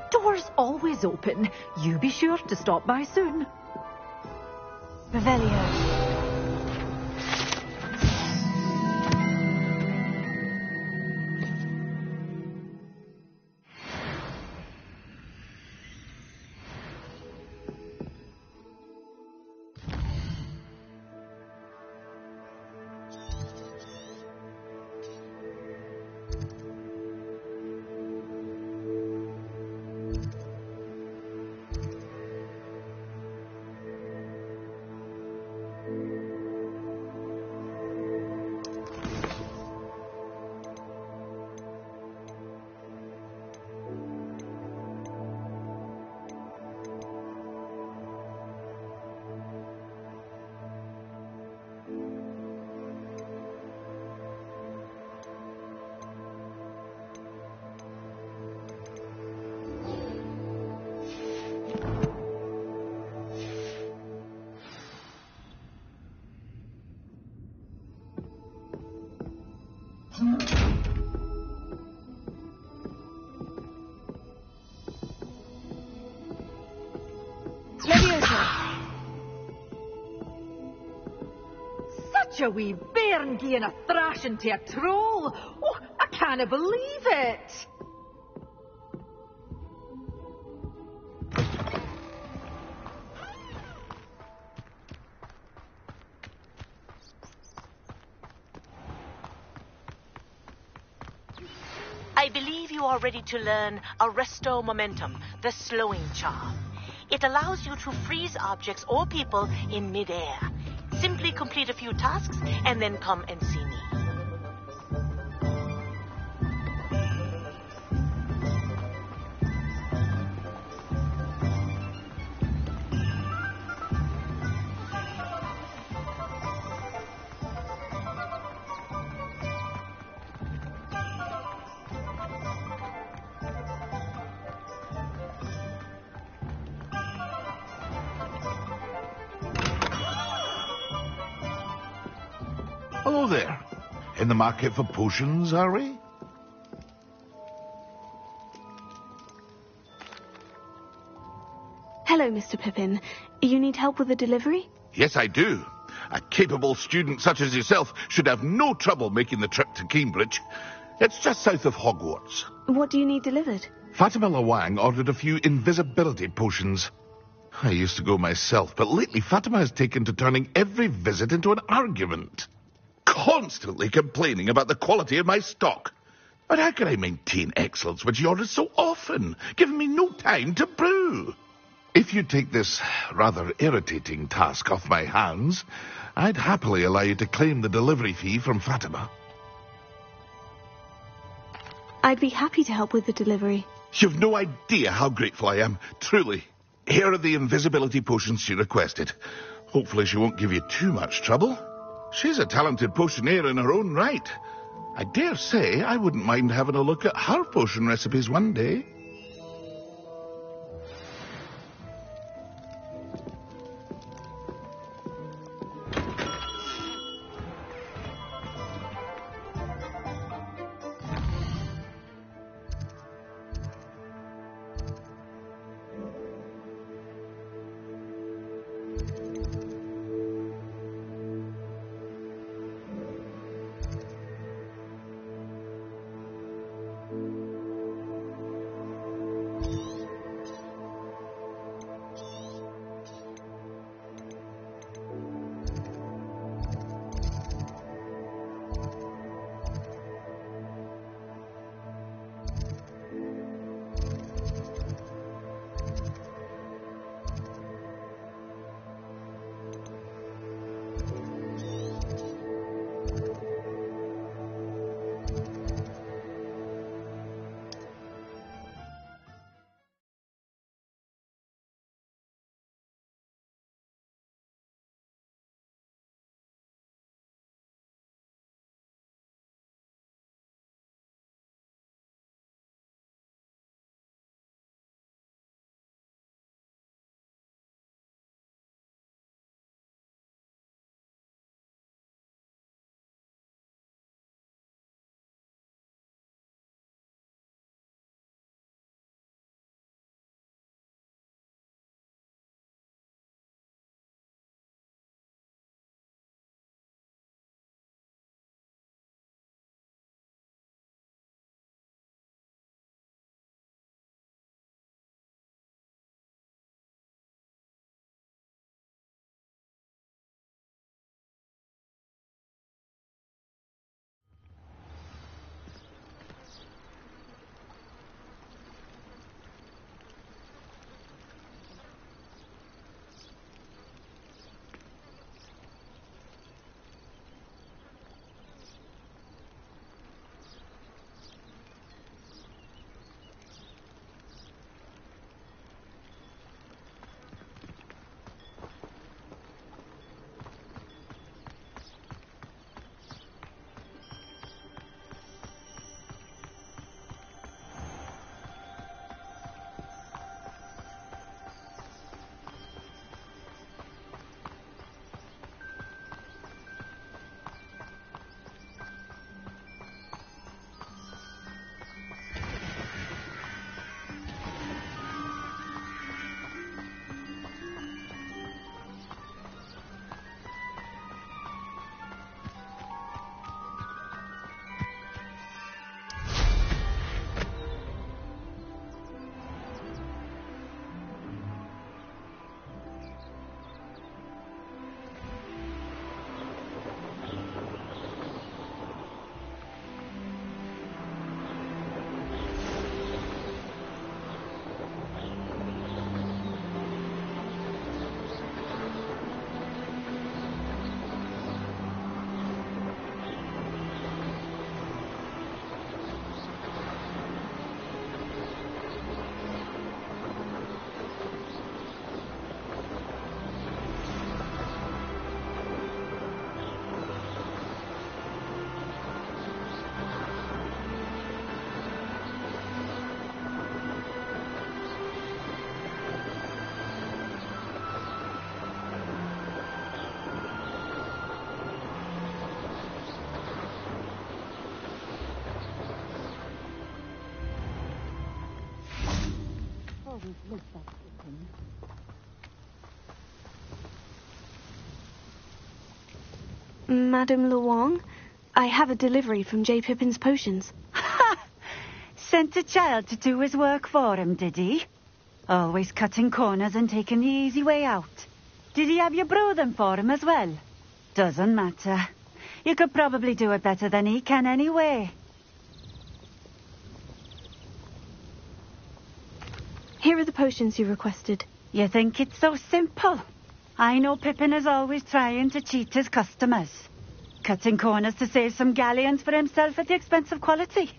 Doors always open. You be sure to stop by soon. Revelio. such a wee bairn gieing a thrashing to a troll. Oh, I can't believe it. I believe you are ready to learn Arresto Momentum, the slowing charm. It allows you to freeze objects or people in midair. Simply complete a few tasks and then come and see me. Hello there. In the market for potions, are we? Hello, Mr. Pippin. You need help with a delivery? Yes, I do. A capable student such as yourself should have no trouble making the trip to Cambridge. It's just south of Hogwarts. What do you need delivered? Fatima Lawang ordered a few invisibility potions. I used to go myself, but lately Fatima has taken to turning every visit into an argument. Constantly complaining about the quality of my stock. But how can I maintain excellence when she orders so often, giving me no time to brew? If you take this rather irritating task off my hands, I'd happily allow you to claim the delivery fee from Fatima. I'd be happy to help with the delivery. You've no idea how grateful I am, truly. Here are the invisibility potions she requested. Hopefully she won't give you too much trouble. She's a talented potioneer in her own right. I dare say I wouldn't mind having a look at her potion recipes one day. always look that Pippin. Madame Luong, I have a delivery from J. Pippin's Potions. Ha! Sent a child to do his work for him, did he? Always cutting corners and taking the easy way out. Did he have you brew them for him as well? Doesn't matter. You could probably do it better than he can anyway. Here are the potions you requested. You think it's so simple? I know Pippin is always trying to cheat his customers. Cutting corners to save some galleons for himself at the expense of quality.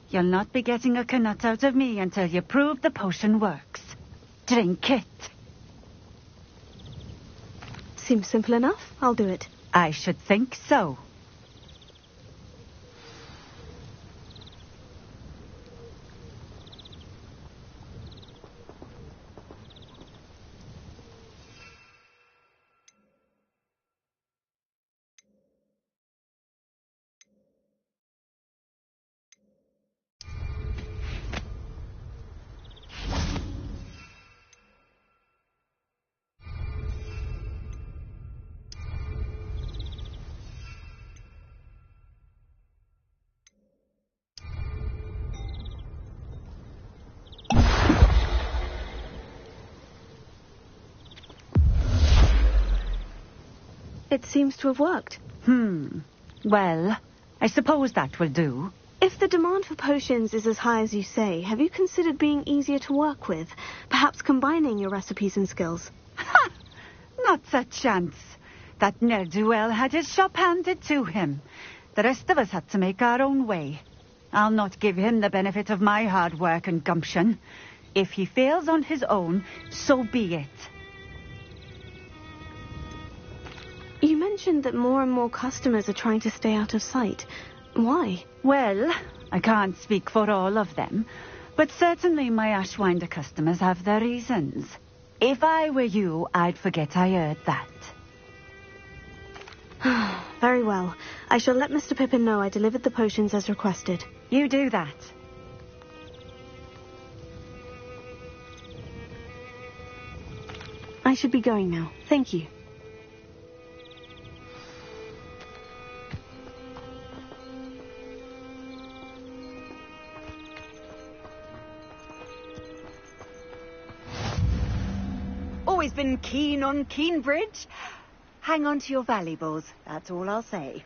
You'll not be getting a canut out of me until you prove the potion works. Drink it. Seems simple enough. I'll do it. I should think so. It seems to have worked. Well, I suppose that will do. If the demand for potions is as high as you say, have you considered being easier to work with? Perhaps combining your recipes and skills? Ha! Not a chance. That ne'er-do-well had his shop handed to him. The rest of us had to make our own way. I'll not give him the benefit of my hard work and gumption. If he fails on his own, so be it. You mentioned that more and more customers are trying to stay out of sight. Why? Well, I can't speak for all of them, but certainly my Ashwinder customers have their reasons. If I were you, I'd forget I heard that. Very well. I shall let Mr. Pippin know I delivered the potions as requested. You do that. I should be going now. Thank you. Always been keen on Keenbridge. Hang on to your valuables, that's all I'll say.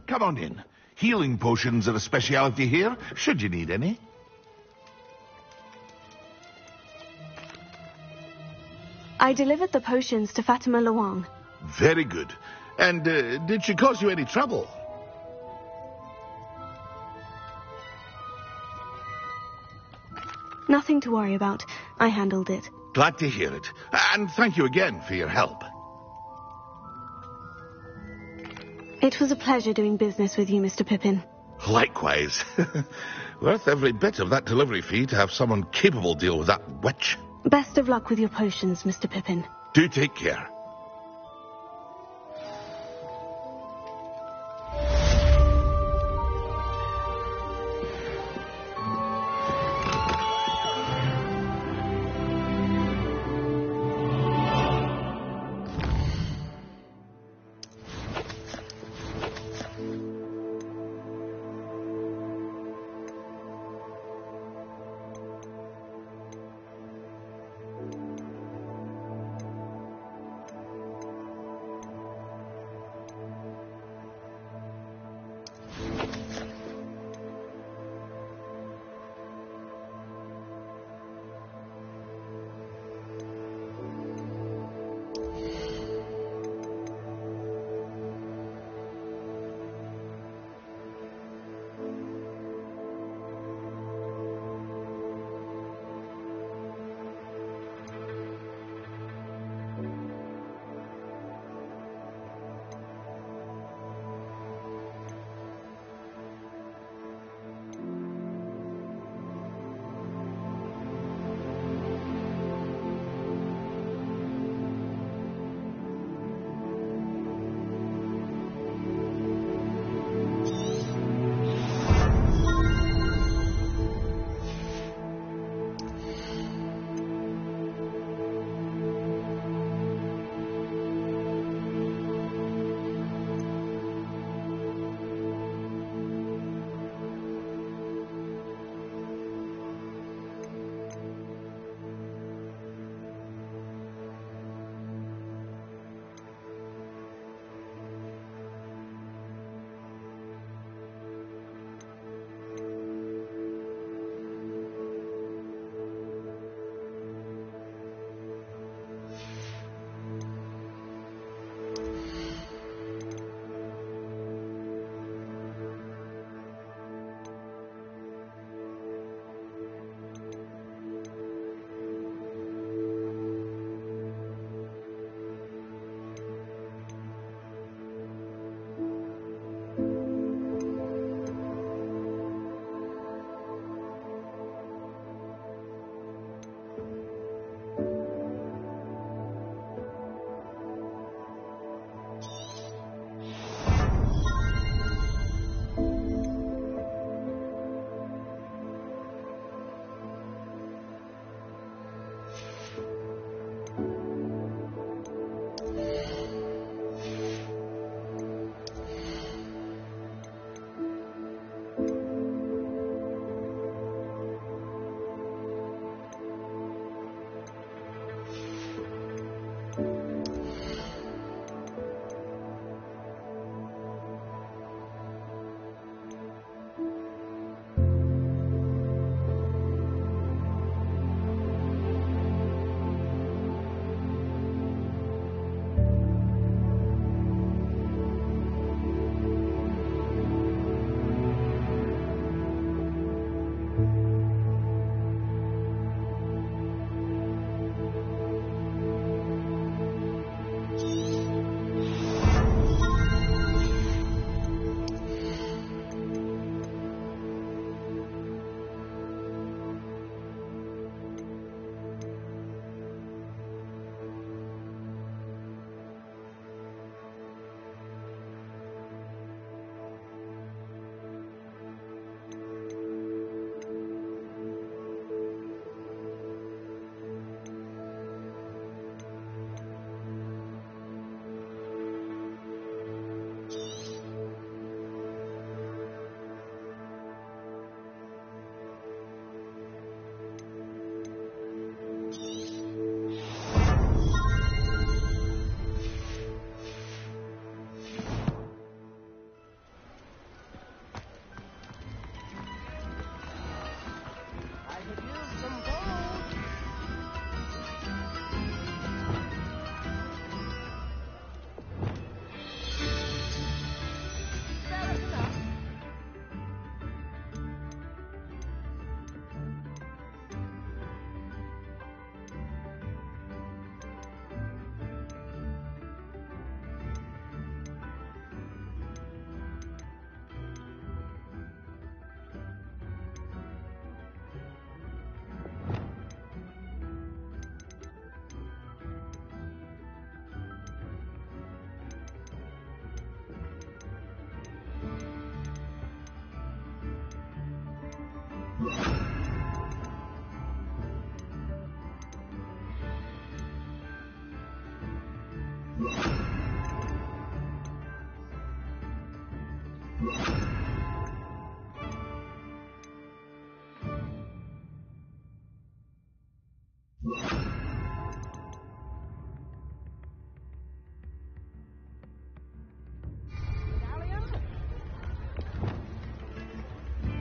come on in. Healing potions are a speciality here, should you need any. I delivered the potions to Fatima Luang. Very good. And did she cause you any trouble? Nothing to worry about. I handled it. Glad to hear it. And thank you again for your help. It was a pleasure doing business with you, Mr. Pippin. Likewise. Worth every bit of that delivery fee to have someone capable deal with that witch. Best of luck with your potions, Mr. Pippin. Do take care.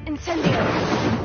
Incendio!